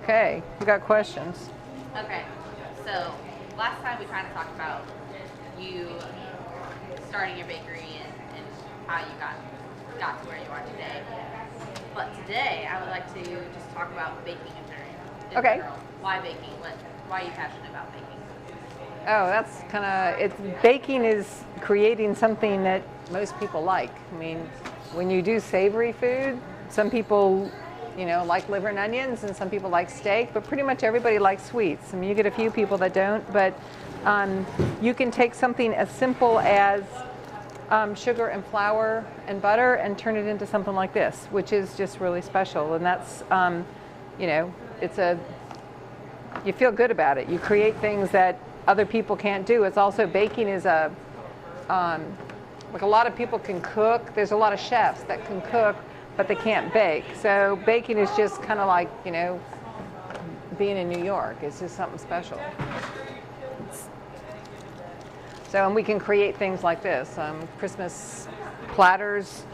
Okay, we got questions. Okay, so last time we kind of talked about you starting your bakery and how you got to where you are today. But today, I would like to just talk about baking in Okay. general. Why baking? Why are you passionate about baking? Oh, that's kind of, baking is creating something that most people like. I mean, when you do savory food, some people, like liver and onions, and some people like steak, but pretty much everybody likes sweets. I mean, you get a few people that don't, but you can take something as simple as sugar and flour and butter and turn it into something like this, which is just really special. And that's, you feel good about it. You create things that other people can't do. It's also, baking is like a lot of people can cook. There's a lot of chefs that can cook, but they can't bake. So baking is just kind of like, being in New York. It's just something special. So, and we can create things like this, Christmas platters.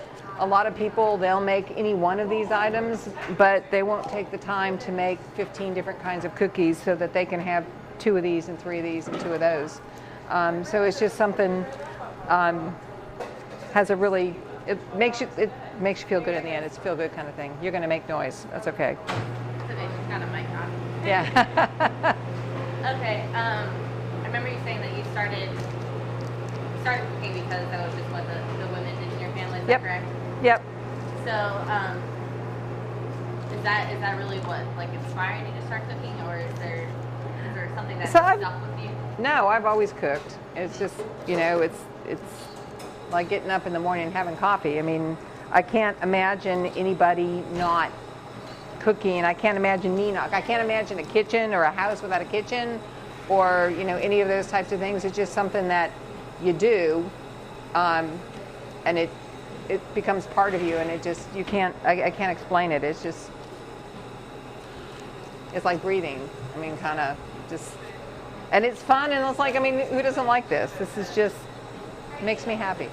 A lot of people, they'll make any one of these items, but they won't take the time to make 15 different kinds of cookies so that they can have 2 of these and 3 of these and 2 of those. So it's just something, has a really, it makes you feel good in the end. It's a feel good kind of thing. You're going to make noise. That's okay. So they just got a mic on. Yeah. Okay. I remember you saying that you started cooking because that was just what the women did in your family. Is that correct? Yep. So, is that really what inspired you to start cooking, or is there something that stuck with you? No, I've always cooked. It's just it's like getting up in the morning and having coffee. I mean, I can't imagine anybody not cooking. I can't imagine I can't imagine a kitchen or a house without a kitchen, or any of those types of things. It's just something that you do, and it becomes part of you, and it just I can't explain it. It's just, it's like breathing. I mean, kind of just, and it's fun, and it's like, I mean, who doesn't like this? This is just, makes me happy.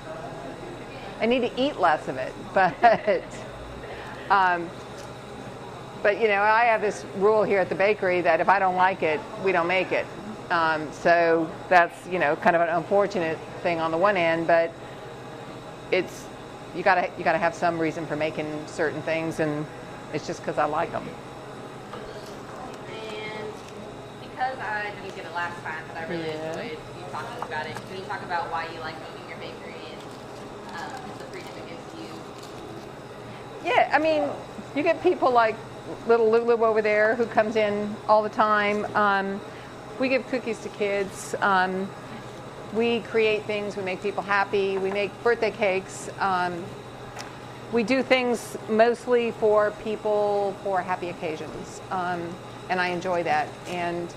I need to eat less of it, but I have this rule here at the bakery that if I don't like it, we don't make it. So that's, kind of an unfortunate thing on the one end, but it's, you gotta have some reason for making certain things, and it's just because I like them. And because I didn't get it last time, but I really enjoyed you talking about it, can you talk about why you like owning your bakery and the freedom it gives you? Yeah, I mean, you get people like little Lulu over there who comes in all the time. We give cookies to kids. We create things. We make people happy. We make birthday cakes. We do things mostly for people for happy occasions, and I enjoy that. And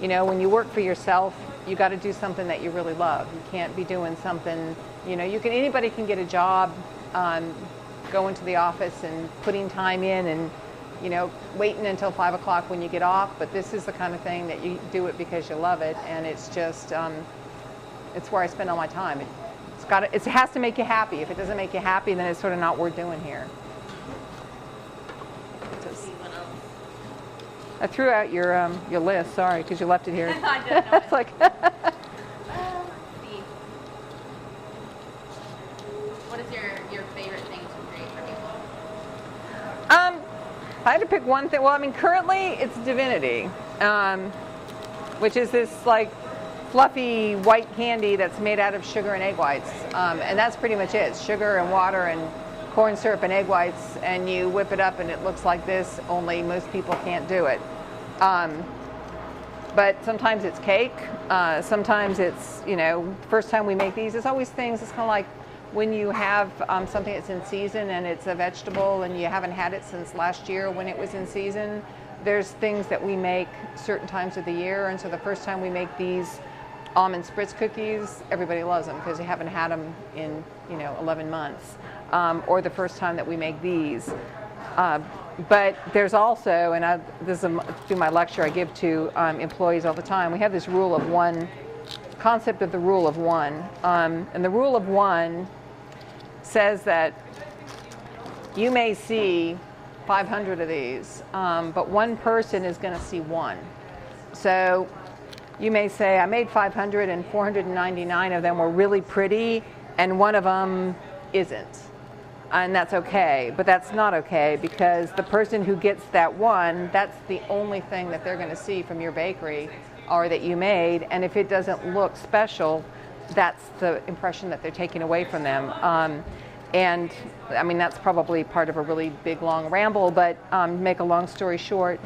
when you work for yourself, you got to do something that you really love. You can't be doing something. Anybody can get a job, going to the office and putting time in and waiting until 5 o'clock when you get off, but this is the kind of thing that you do it because you love it, and it's just, it's where I spend all my time. It has to make you happy. If it doesn't make you happy, then it's sort of not worth doing here. I threw out your list, sorry, because you left it here. I didn't know. It's like, what is your favorite thing to create for people? If I had to pick one thing, well, I mean, currently it's divinity, which is this like fluffy white candy that's made out of sugar and egg whites, and that's pretty much it. It's sugar and water and corn syrup and egg whites, and you whip it up and it looks like this, only most people can't do it. But sometimes it's cake, sometimes it's, first time we make these, it's always things, it's kind of like when you have something that's in season and it's a vegetable and you haven't had it since last year when it was in season, there's things that we make certain times of the year, and so the first time we make these almond spritz cookies, everybody loves them because you haven't had them in 11 months, or the first time that we make these. But there's also, and this is through my lecture I give to employees all the time, we have this rule of one, concept of the rule of one, and the rule of one says that you may see 500 of these, but one person is going to see one. So you may say, I made 500 and 499 of them were really pretty, and one of them isn't. And that's okay, but that's not okay, because the person who gets that one, that's the only thing that they're going to see from your bakery or that you made, and if it doesn't look special, that's the impression that they're taking away from them. And I mean, that's probably part of a really big, long ramble, but make a long story short,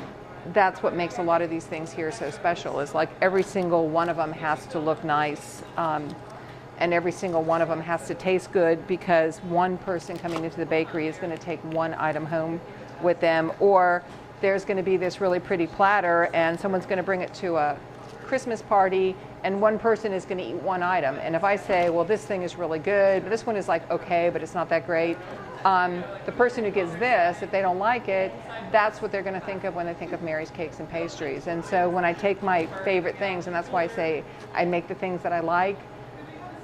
that's what makes a lot of these things here so special, is like every single one of them has to look nice, and every single one of them has to taste good, because one person coming into the bakery is going to take one item home with them, or there's going to be this really pretty platter and someone's going to bring it to a Christmas party, and one person is going to eat one item. And if I say, well, this thing is really good, but this one is like okay, but it's not that great, the person who gets this, if they don't like it, that's what they're going to think of when they think of Mary's Cakes and Pastries. And so when I take my favorite things, and that's why I say I make the things that I like,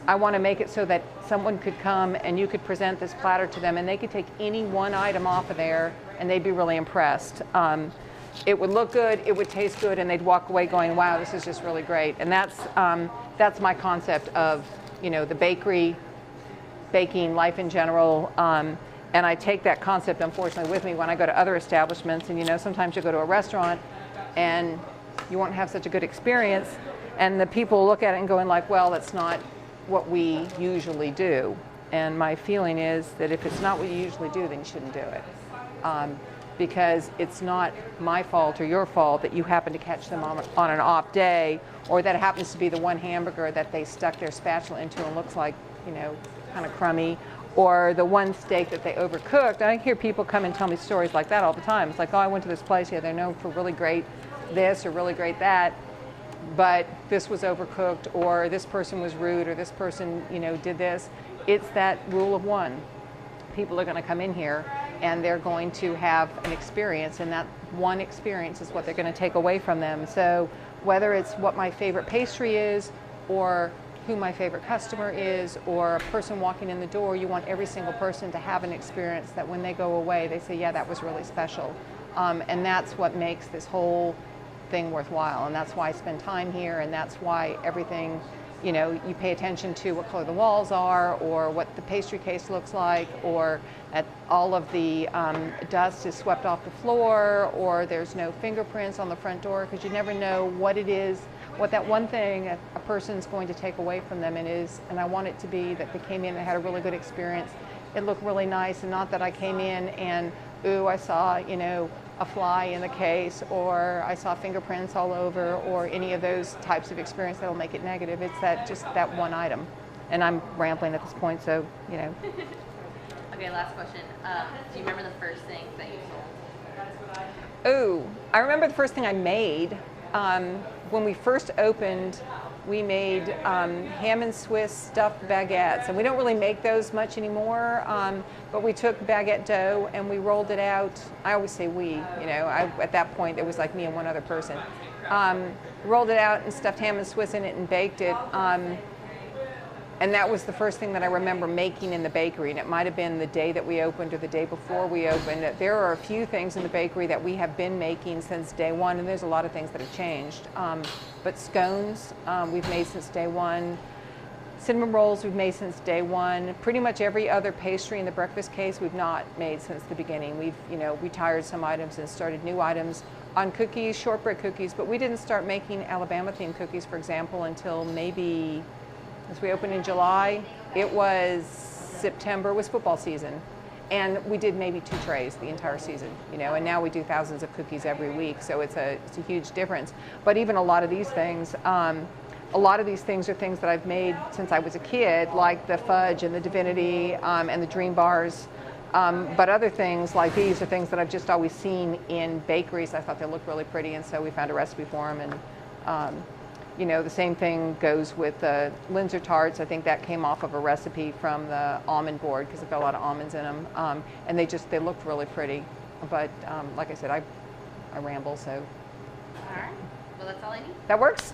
I want to make it so that someone could come and you could present this platter to them and they could take any one item off of there and they'd be really impressed. It would look good, it would taste good, and they'd walk away going, wow, this is just really great. And that's my concept of, the bakery, baking, life in general. And I take that concept, unfortunately, with me when I go to other establishments. And sometimes you go to a restaurant and you won't have such a good experience, and the people look at it and going like, well, that's not what we usually do. And my feeling is that if it's not what you usually do, then you shouldn't do it. Because it's not my fault or your fault that you happen to catch them on an off day, or that it happens to be the one hamburger that they stuck their spatula into and looks like, kind of crummy, or the one steak that they overcooked. I hear people come and tell me stories like that all the time. It's like, oh, I went to this place, they're known for really great this or really great that, but this was overcooked, or this person was rude, or this person, did this. It's that rule of one. People are going to come in here and they're going to have an experience, and that one experience is what they're going to take away from them. So whether it's what my favorite pastry is, or who my favorite customer is, or a person walking in the door, you want every single person to have an experience that when they go away, they say, yeah, that was really special. And that's what makes this whole thing worthwhile. And that's why I spend time here, and that's why everything, you pay attention to what color the walls are, or what the pastry case looks like, or that all of the dust is swept off the floor, or there's no fingerprints on the front door, because you never know what it is, what that one thing a person's going to take away from them and I want it to be that they came in and had a really good experience. It looked really nice, and not that I came in and, ooh, I saw, a fly in the case, or I saw fingerprints all over, or any of those types of experience that'll make it negative. It's just that one item. And I'm rambling at this point, so, Okay, last question. Do you remember the first thing that you sold? Ooh, I remember the first thing I made. When we first opened, we made ham and Swiss stuffed baguettes, and we don't really make those much anymore, but we took baguette dough and we rolled it out. I always say we, at that point it was like me and one other person. Rolled it out and stuffed ham and Swiss in it and baked it. And that was the first thing that I remember making in the bakery, and it might have been the day that we opened or the day before we opened. There are a few things in the bakery that we have been making since day one, and there's a lot of things that have changed. But scones we've made since day one. Cinnamon rolls we've made since day one. Pretty much every other pastry in the breakfast case we've not made since the beginning. We've retired some items and started new items on cookies, shortbread cookies, but we didn't start making Alabama themed cookies, for example, until maybe, as we opened in July, it was September, it was football season. And we did maybe 2 trays the entire season, and now we do thousands of cookies every week, so it's a huge difference. But even a lot of these things are things that I've made since I was a kid, like the fudge and the divinity and the dream bars. But other things like these are things that I've just always seen in bakeries. I thought they looked really pretty, and so we found a recipe for them. And the same thing goes with the Linzer tarts. I think that came off of a recipe from the almond board, because it got a lot of almonds in them, and they looked really pretty. But like I said, I ramble, so. All right. Well, that's all I need. That works.